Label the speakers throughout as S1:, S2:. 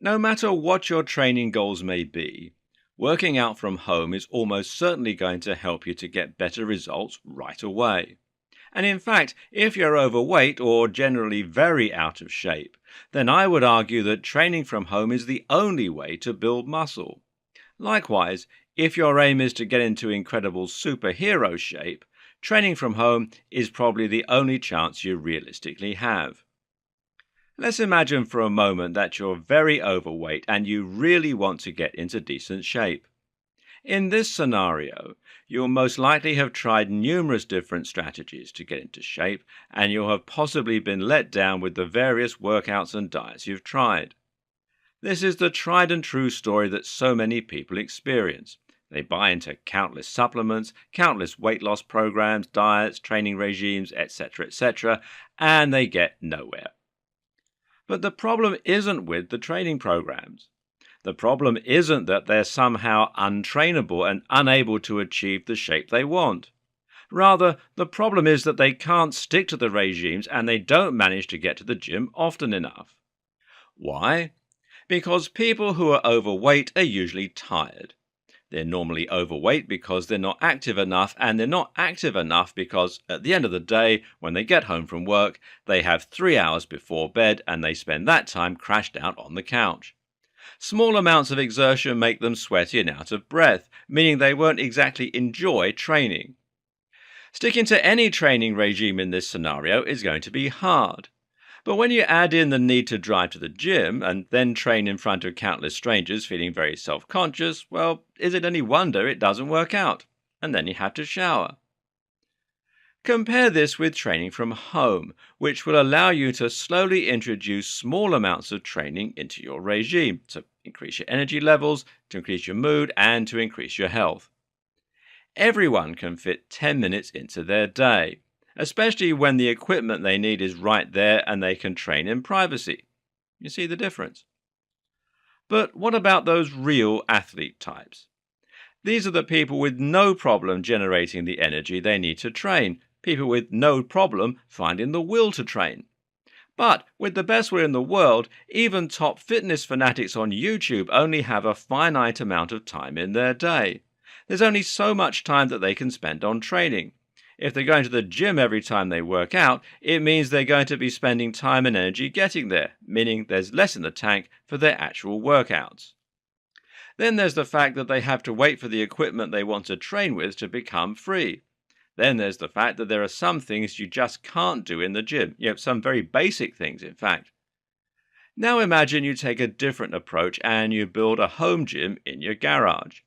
S1: No matter what your training goals may be, working out from home is almost certainly going to help you to get better results right away. And in fact, if you're overweight or generally very out of shape, then I would argue that training from home is the only way to build muscle. Likewise, if your aim is to get into incredible superhero shape, training from home is probably the only chance you realistically have. Let's imagine for a moment that you're very overweight and you really want to get into decent shape. In this scenario, you'll most likely have tried numerous different strategies to get into shape, and you'll have possibly been let down with the various workouts and diets you've tried. This is the tried and true story that so many people experience. They buy into countless supplements, countless weight loss programs, diets, training regimes, etc., and they get nowhere. But the problem isn't with the training programs. The problem isn't that they're somehow untrainable and unable to achieve the shape they want. Rather, the problem is that they can't stick to the regimes and they don't manage to get to the gym often enough. Why? Because people who are overweight are usually tired. They're normally overweight because they're not active enough, and they're not active enough because at the end of the day, when they get home from work, they have 3 hours before bed and they spend that time crashed out on the couch. Small amounts of exertion make them sweaty and out of breath, meaning they won't exactly enjoy training. Sticking to any training regime in this scenario is going to be hard. But when you add in the need to drive to the gym and then train in front of countless strangers feeling very self-conscious, well, is it any wonder it doesn't work out? And then you have to shower. Compare this with training from home, which will allow you to slowly introduce small amounts of training into your regime to increase your energy levels, to increase your mood, and to increase your health. Everyone can fit 10 minutes into their day, especially when the equipment they need is right there and they can train in privacy. You see the difference? But what about those real athlete types? These are the people with no problem generating the energy they need to train, people with no problem finding the will to train. But with the best will in the world, even top fitness fanatics on YouTube only have a finite amount of time in their day. There's only so much time that they can spend on training. If they're going to the gym every time they work out, it means they're going to be spending time and energy getting there, meaning there's less in the tank for their actual workouts. Then there's the fact that they have to wait for the equipment they want to train with to become free. Then there's the fact that there are some things you just can't do in the gym, some very basic things, in fact. Now imagine you take a different approach and you build a home gym in your garage.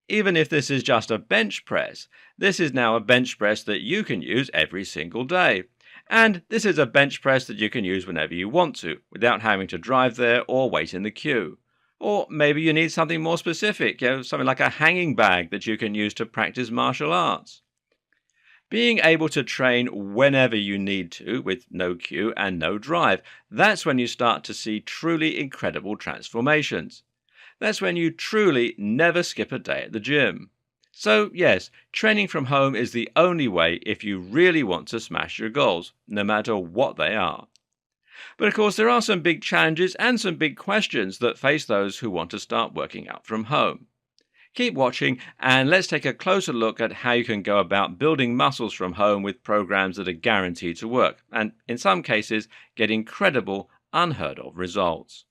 S1: Even if this is just a bench press, this is now a bench press that you can use every single day. And this is a bench press that you can use whenever you want to, without having to drive there or wait in the queue. Or maybe you need something more specific, something like a hanging bag that you can use to practice martial arts. Being able to train whenever you need to, with no queue and no drive, that's when you start to see truly incredible transformations. That's when you truly never skip a day at the gym. So yes, training from home is the only way if you really want to smash your goals, no matter what they are. But of course, there are some big challenges and some big questions that face those who want to start working out from home. Keep watching and let's take a closer look at how you can go about building muscles from home with programs that are guaranteed to work and, in some cases, get incredible, unheard of results.